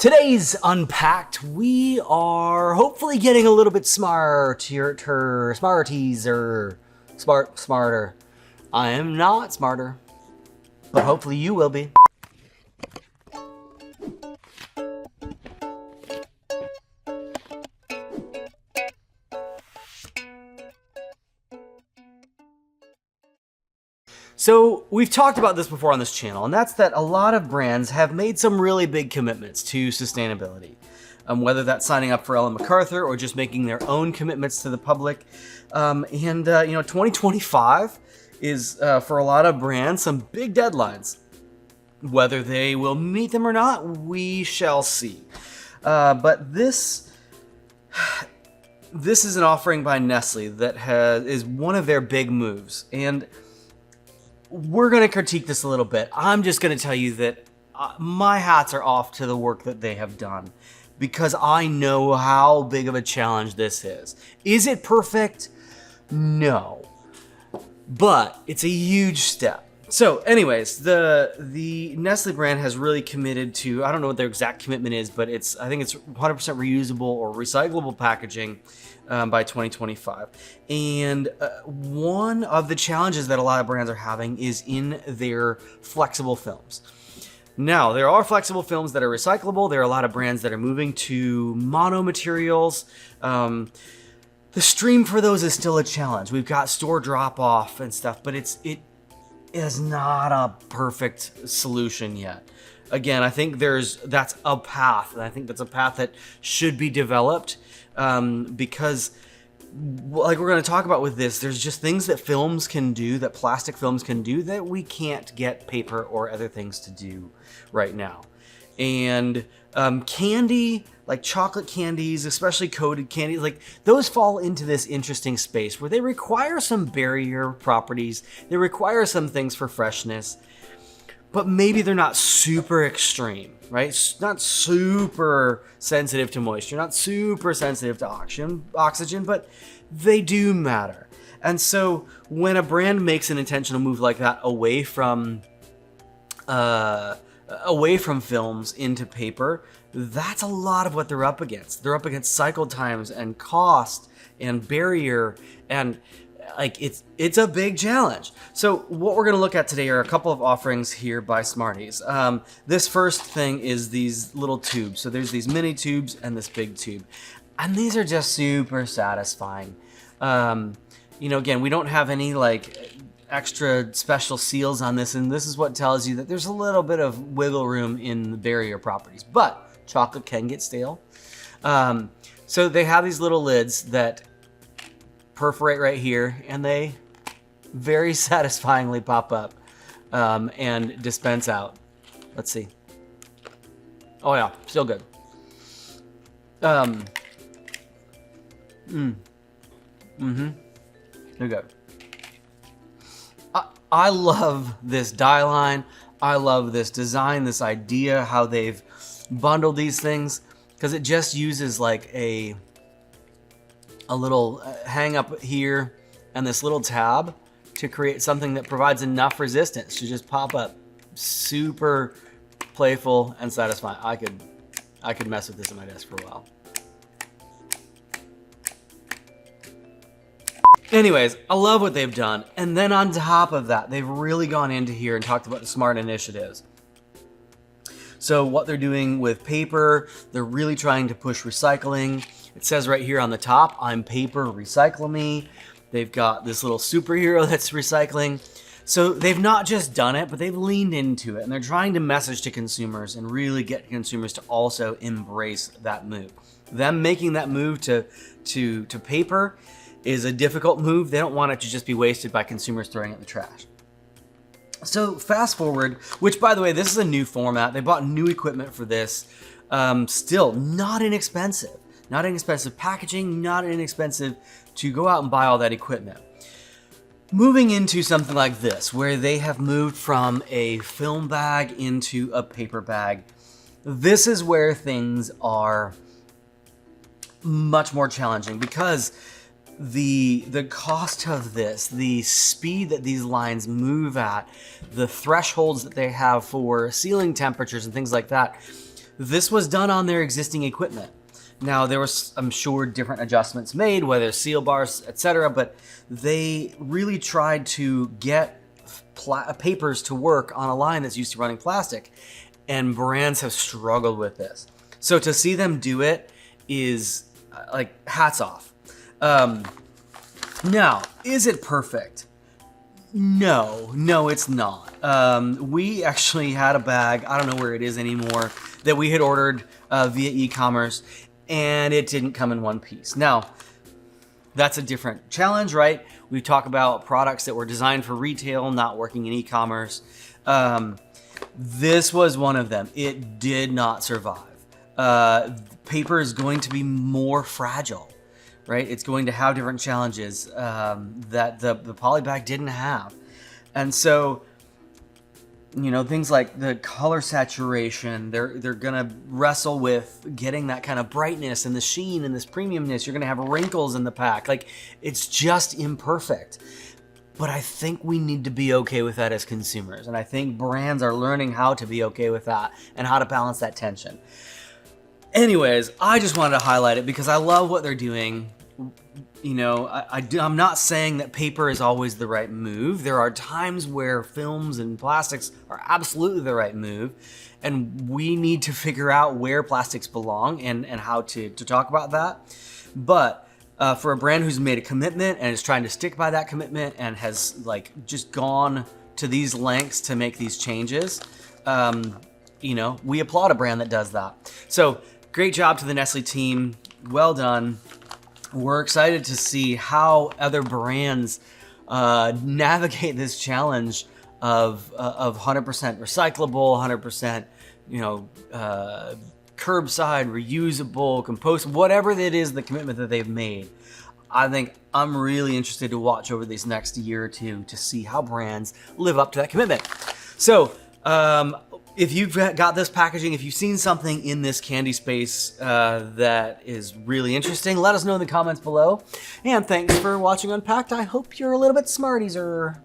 Today's Unpacked, we are hopefully getting a little bit Smarties or smarter. I am not smarter, but hopefully you will be. So we've talked about this before on this channel, and that's that a lot of brands have made some really big commitments to sustainability. Whether that's signing up for Ellen MacArthur or just making their own commitments to the public. 2025 is, for a lot of brands, some big deadlines. Whether they will meet them or not, we shall see. But this is an offering by Nestle that is one of their big moves. And we're going to critique this a little bit. I'm just going to tell you that my hats are off to the work that they have done because I know how big of a challenge this is. Is it perfect? No. But it's a huge step. So anyways, the Nestle brand has really committed to, I don't know what their exact commitment is, but I think it's 100% reusable or recyclable packaging by 2025. And one of the challenges that a lot of brands are having is in their flexible films. Now, there are flexible films that are recyclable. There are a lot of brands that are moving to mono materials. The stream for those is still a challenge. We've got store drop-off and stuff, but it is not a perfect solution yet. Again, I think that's a path, and I think that's a path that should be developed because, like we're going to talk about with this, there's just things that films can do, that plastic films can do, that we can't get paper or other things to do right now. And candy, like chocolate candies, especially coated candies, like those fall into this interesting space where they require some barrier properties, they require some things for freshness, but maybe they're not super extreme, right? Not super sensitive to moisture, not super sensitive to oxygen, but they do matter. And so when a brand makes an intentional move like that away from films into paper, that's a lot of what they're up against. They're up against cycle times and cost and barrier, and like it's a big challenge. So what we're going to look at today are a couple of offerings here by Smarties. This first thing is these little tubes. So there's these mini tubes and this big tube, and these are just super satisfying. Again, we don't have any like extra special seals on this, and this is what tells you that there's a little bit of wiggle room in the barrier properties, but chocolate can get stale. So they have these little lids that perforate right here, and they very satisfyingly pop up and dispense out. Let's see. Oh yeah, still good. They're good. I love this die line. I love this design, this idea, how they've bundled these things, because it just uses like a little hang up here and this little tab to create something that provides enough resistance to just pop up. Super playful and satisfying. I could mess with this at my desk for a while. Anyways, I love what they've done. And then on top of that, they've really gone into here and talked about the smart initiatives. So what they're doing with paper, they're really trying to push recycling. It says right here on the top, I'm paper, recycle me. They've got this little superhero that's recycling. So they've not just done it, but they've leaned into it, and they're trying to message to consumers and really get consumers to also embrace that move. Them making that move to paper is a difficult move. They don't want it to just be wasted by consumers throwing it in the trash. So fast forward, which by the way, this is a new format. They bought new equipment for this. Still not inexpensive. Not inexpensive packaging, not inexpensive to go out and buy all that equipment. Moving into something like this, where they have moved from a film bag into a paper bag, this is where things are much more challenging because the cost of this, the speed that these lines move at, the thresholds that they have for sealing temperatures and things like that, This was done on their existing equipment. Now, there was, I'm sure, different adjustments made, whether seal bars, etc., but they really tried to get papers to work on a line that's used to running plastic, and brands have struggled with this. So to see them do it is like hats off. Now, is it perfect? No, it's not. We actually had a bag, I don't know where it is anymore, that we had ordered via e-commerce, and it didn't come in one piece. Now, that's a different challenge, right? We talk about products that were designed for retail, not working in e-commerce. This was one of them. It did not survive. Paper is going to be more fragile, right? It's going to have different challenges that the poly bag didn't have. And so, you know, things like the color saturation, they're gonna wrestle with getting that kind of brightness and the sheen and this premiumness. You're gonna have wrinkles in the pack. Like, it's just imperfect. But I think we need to be okay with that as consumers. And I think brands are learning how to be okay with that and how to balance that tension. Anyways, I just wanted to highlight it because I love what they're doing. You know, I'm not saying that paper is always the right move. There are times where films and plastics are absolutely the right move, and we need to figure out where plastics belong and how to talk about that. But for a brand who's made a commitment and is trying to stick by that commitment and has like just gone to these lengths to make these changes, you know, we applaud a brand that does that. So great job to the Nestle team. Well done. We're excited to see how other brands navigate this challenge of 100% recyclable, 100%, you know, curbside, reusable, compost, whatever it is, the commitment that they've made. I think I'm really interested to watch over these next year or two to see how brands live up to that commitment. So, if you've got this packaging, if you've seen something in this candy space that is really interesting, let us know in the comments below. And thanks for watching Unpacked. I hope you're a little bit Smarties-er.